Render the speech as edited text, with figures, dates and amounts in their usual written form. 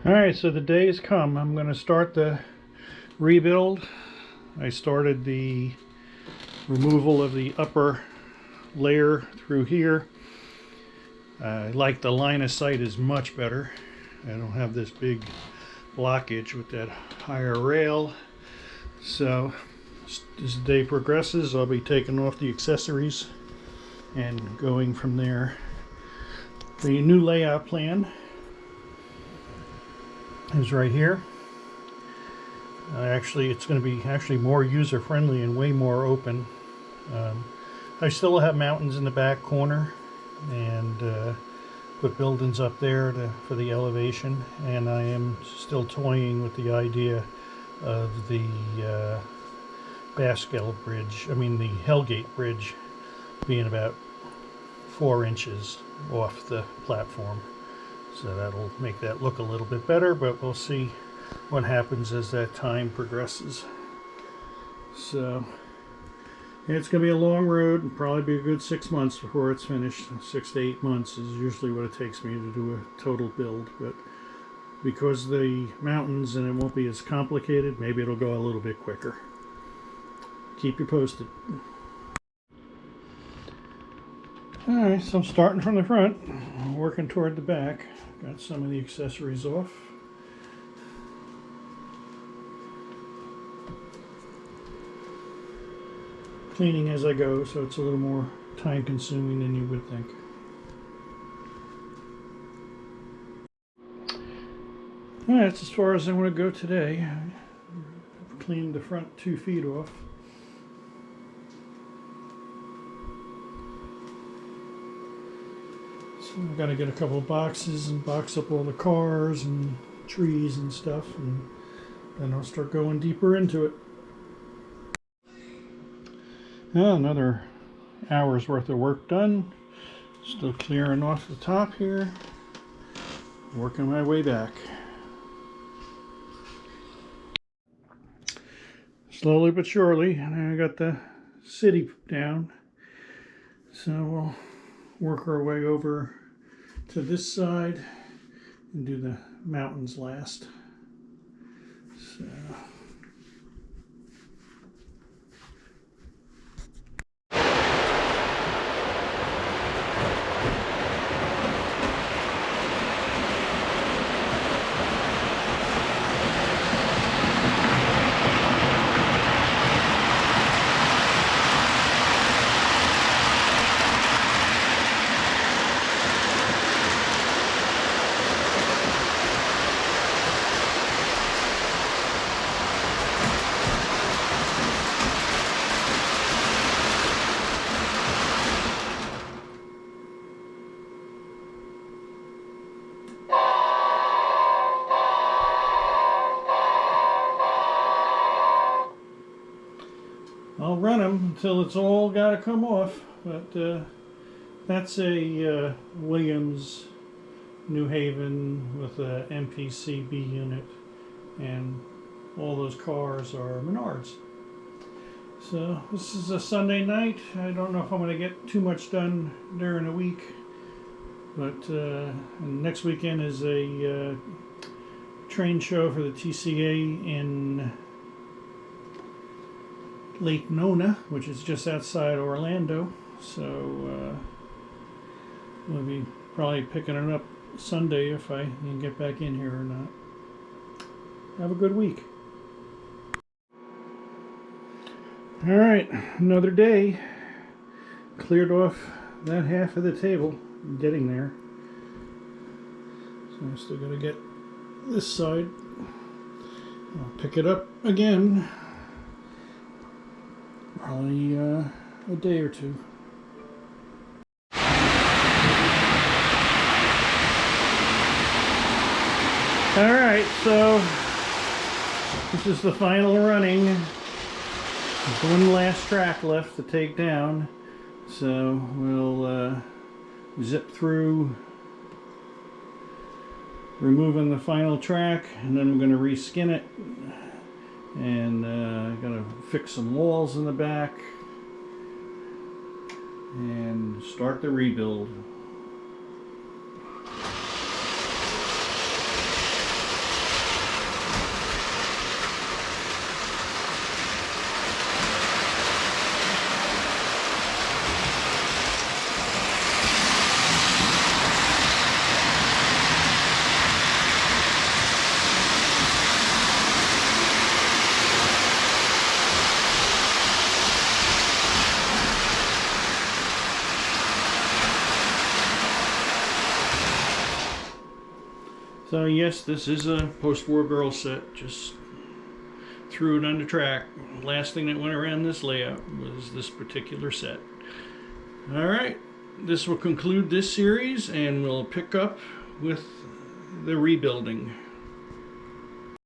Alright, so the day has come. I'm going to start the rebuild. I started the removal of the upper layer through here. I like the line of sight is much better. I don't have this big blockage with that higher rail. So as the day progresses, I'll be taking off the accessories and going from there. The new layout plan is right here. Actually, it's going to be more user-friendly and way more open. I still have mountains in the back corner and put buildings up there for the elevation, and I am still toying with the idea of the the Hellgate Bridge being about 4 inches off the platform. So that'll make that look a little bit better, but we'll see what happens as that time progresses. So it's going to be a long road, and probably be a good 6 months before it's finished. 6 to 8 months is usually what it takes me to do a total build, but because the mountains and it won't be as complicated, maybe it'll go a little bit quicker. Keep you posted. Alright, so I'm starting from the front, working toward the back. Got some of the accessories off. Cleaning as I go, so it's a little more time consuming than you would think. Alright, that's as far as I want to go today. I've cleaned the front 2 feet off. So I've got to get a couple of boxes and box up all the cars and trees and stuff, and then I'll start going deeper into it. Another hour's worth of work done. Still clearing off the top here. Working my way back. Slowly but surely, and I got the city down. So we'll work our way over to this side and do the mountains last. So I'll run them until it's all got to come off, but that's a Williams New Haven with a MPCB unit, and all those cars are Menards. So this is a Sunday night. I don't know if I'm going to get too much done during the week, but next weekend is a train show for the TCA in Lake Nona, which is just outside Orlando. So we'll be probably picking it up Sunday if I can get back in here or not. Have a good week. Alright, another day. Cleared off that half of the table. I'm getting there. So I'm still going to get this side. I'll pick it up again. Probably a day or two. Alright, so this is the final running. There's one last track left to take down, so we'll zip through removing the final track, and then I'm going to reskin it, and I'm going to fix some walls in the back and start the rebuild. So yes, this is a post-war girl set. Just threw it on the track. Last thing that went around this layout was this particular set. All right, this will conclude this series, and we'll pick up with the rebuilding.